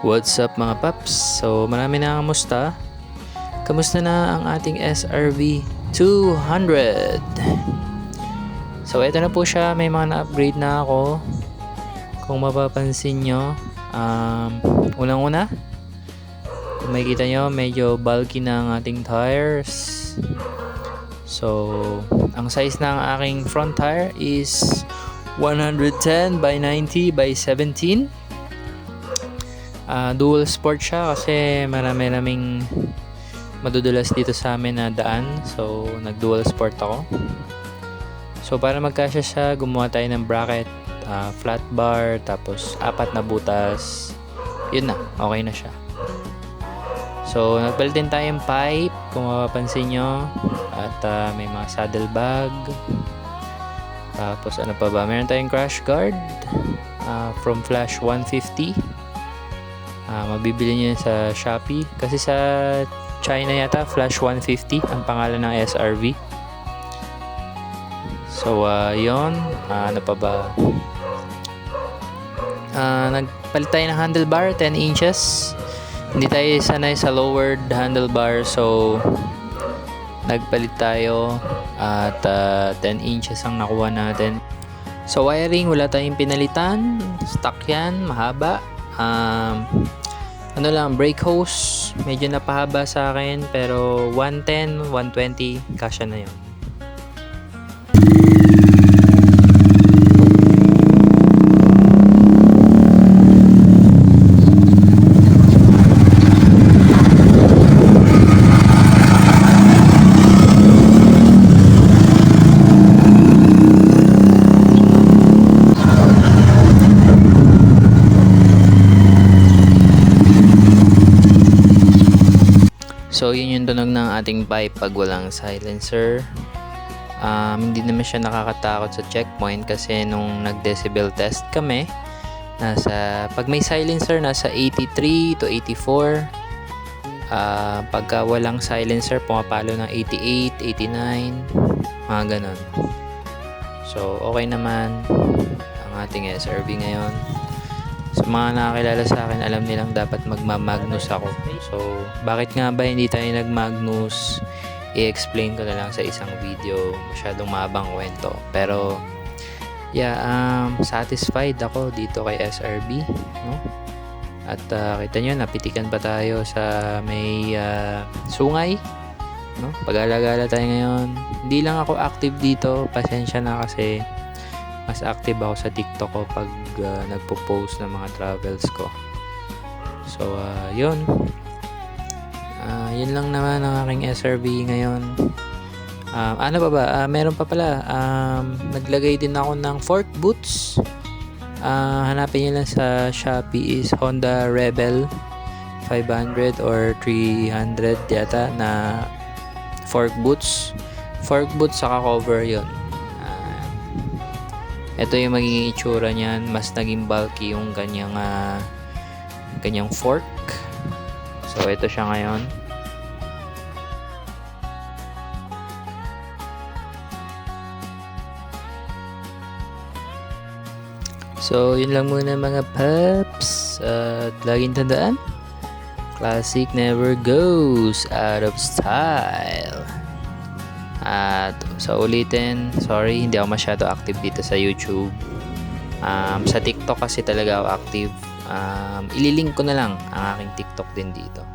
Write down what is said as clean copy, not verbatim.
What's up mga paps? So marami na kamusta? Kamusta na ang ating SRV 200? So ito na po siya, may mga na-upgrade na ako. Kung mapapansin nyo, unang-una, kung makikita nyo, medyo bulky na ang ating tires. So ang size ng aking front tire is 110 by 90 by 17. Dual sport siya kasi marami-raming madudulas dito sa amin na daan. So nag dual sport ako. So para magkasya siya, gumawa tayo ng bracket, flat bar, tapos 4 na butas. Yun na, okay na siya. So nagpalit din tayong pipe kung mapapansin nyo. At may mga saddle bag. Tapos ano pa ba, meron tayong crash guard from Flash 150. Mabibili niyo sa Shopee kasi sa China yata Flash 150 ang pangalan ng SRV. So yon, ano pa ba, nagpalit tayo ng handlebar 10 inches. Hindi tayo sanay sa lowered handlebar, so nagpalit tayo at 10 inches ang nakuha natin. So wiring, wala tayong pinalitan, stock yan, mahaba. Ano lang, brake hose medyo napahaba sa akin, pero 110, 120 kasya na yun. So yun yung tunog ng ating pipe pag walang silencer. Hindi naman siya nakakatakot sa checkpoint kasi nung nag-decibel test kami, pag may silencer nasa 83 to 84. Pagka walang silencer, pumapalo ng 88, 89, mga ganon. So okay naman ang ating SRV ngayon. So mga nakakilala sa akin, alam nilang dapat magma-Magnus ako. So bakit nga ba hindi tayo nag-Magnus? I-explain ko na lang sa isang video, masyadong mahabang kwento. Pero yeah, satisfied ako dito kay SRV, no? At kita nyo, napitikan pa tayo sa may sungay, no? Pag-alagala tayo ngayon. Hindi lang ako active dito, pasensya na kasi mas active ako sa TikTok ko pag nagpo-post ng mga travels ko. So yun lang naman ang aking SRV ngayon. Ano pa ba, meron pa pala, naglagay din ako ng fork boots. Hanapin nyo lang sa Shopee, is Honda Rebel 500 or 300 yata na fork boots saka cover yun. Ito yung magiging itsura niyan, mas naging bulky yung kanyang fork. So ito siya ngayon. So yun lang muna mga paps. At laging tandaan, classic never goes out of style. At sa ulitin, sorry, hindi ako masyado active dito sa YouTube. Sa TikTok kasi talaga ako active. Ililink ko na lang ang aking TikTok din dito.